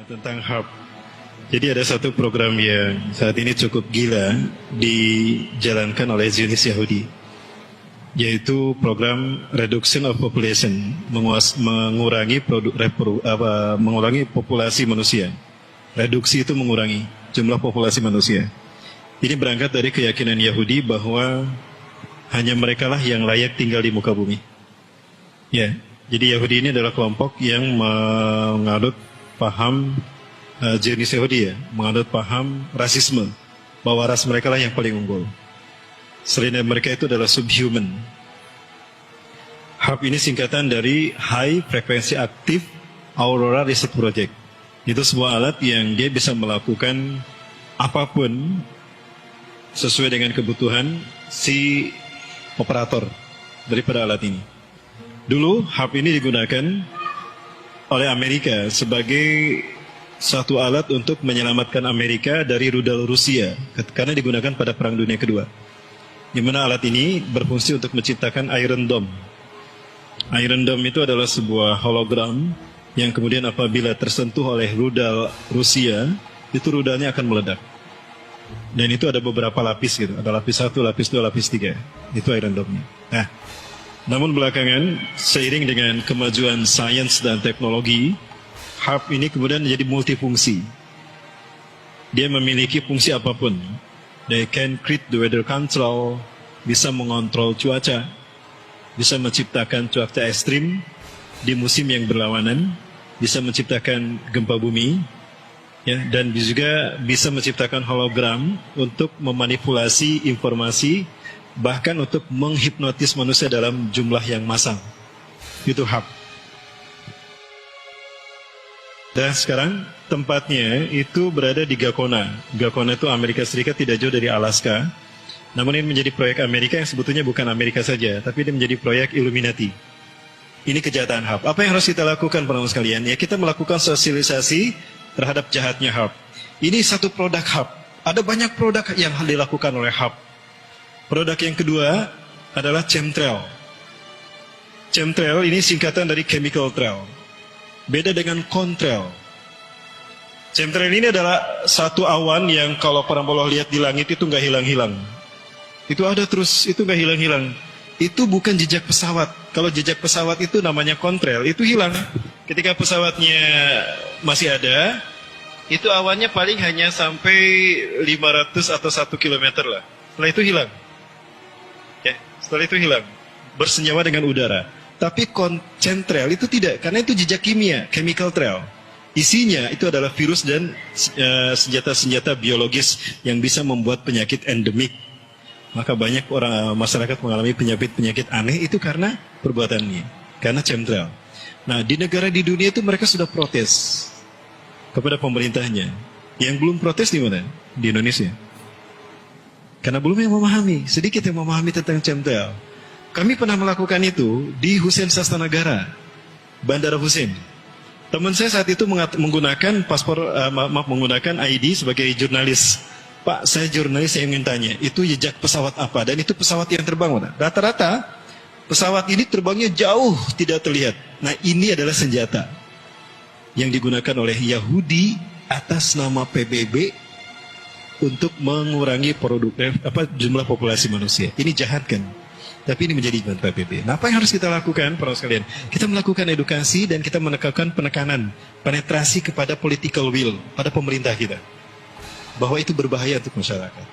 Tentang HARP. Jadi ada satu program yang saat ini cukup gila dijalankan oleh Zionis Yahudi, yaitu program Reduction of Population, mengurangi populasi manusia. Reduksi itu mengurangi jumlah populasi manusia. Ini berangkat dari keyakinan Yahudi bahwa hanya merekalah yang layak tinggal di muka bumi. Ya, jadi Yahudi ini adalah kelompok yang menganut paham Zionis Yahudi, ya, menganut paham rasisme, bahwa ras mereka lah yang paling unggul. Selain mereka itu adalah subhuman. HARP ini singkatan dari High Frequency Active Aurora Research Project. Itu sebuah alat yang dia bisa melakukan apapun sesuai dengan kebutuhan si operator daripada alat ini. Dulu HARP ini digunakan oleh Amerika sebagai satu alat untuk menyelamatkan Amerika dari rudal Rusia karena digunakan pada Perang Dunia Kedua, di mana alat ini berfungsi untuk menciptakan Iron Dome. Iron Dome itu adalah sebuah hologram yang kemudian apabila tersentuh oleh rudal Rusia, itu rudalnya akan meledak. Dan itu ada beberapa lapis gitu, ada lapis 1, lapis 2, lapis 3. Itu Iron Dome-nya. Nah, namun belakangan seiring dengan kemajuan sains dan teknologi, HARP ini kemudian menjadi multifungsi. Dia memiliki fungsi apapun. They can create the weather control, bisa mengontrol cuaca, bisa menciptakan cuaca ekstrim di musim yang berlawanan, bisa menciptakan gempa bumi, ya, dan juga bisa menciptakan hologram untuk memanipulasi informasi, bahkan untuk menghipnotis manusia dalam jumlah yang massal. Itu HARP. Dan sekarang tempatnya itu berada di Gakona. Gakona itu Amerika Serikat, tidak jauh dari Alaska. Namun ini menjadi proyek Amerika yang sebetulnya bukan Amerika saja, tapi ini menjadi proyek Illuminati. Ini kejahatan HARP. Apa yang harus kita lakukan para sekalian? Ya, kita melakukan sosialisasi terhadap jahatnya HARP. Ini satu produk HARP. Ada banyak produk yang dilakukan oleh HARP. Produk yang kedua adalah chemtrail. Chemtrail ini singkatan dari chemical trail. Beda dengan contrail. Chemtrail ini adalah satu awan yang kalau para bola lihat di langit itu nggak hilang-hilang. Itu ada terus, itu nggak hilang-hilang. Itu bukan jejak pesawat. Kalau jejak pesawat itu namanya contrail, itu hilang. Ketika pesawatnya masih ada, itu awannya paling hanya sampai 500 atau 1 kilometer lah. Setelah itu hilang. Ya, setelah itu hilang. Bersenyawa dengan udara. Tapi chemtrail itu tidak, karena itu jejak kimia, chemical trail. Isinya itu adalah virus dan senjata-senjata biologis yang bisa membuat penyakit endemik. Maka banyak orang masyarakat mengalami penyakit-penyakit aneh itu karena perbuatannya, karena chemtrail. Nah, di negara di dunia itu mereka sudah protes kepada pemerintahnya. Yang belum protes di mana? Di Indonesia. Karena belum yang memahami, sedikit yang memahami tentang chemtrail. Kami pernah melakukan itu di Hussein Sastranagara, Bandara Hussein. Teman saya saat itu menggunakan paspor, menggunakan ID sebagai jurnalis. Pak, saya jurnalis, saya ingin tanya, itu jejak pesawat apa? Dan itu pesawat yang terbang mana? Rata-rata pesawat ini terbangnya jauh tidak terlihat. Nah, ini adalah senjata yang digunakan oleh Yahudi atas nama PBB untuk mengurangi jumlah populasi manusia. Ini jahat kan? Tapi ini menjadi bahan PBB. Nah, apa yang harus kita lakukan, para sekalian? Kita melakukan edukasi dan kita menekankan penekanan, penetrasi kepada political will, pada pemerintah kita. Bahwa itu berbahaya untuk masyarakat.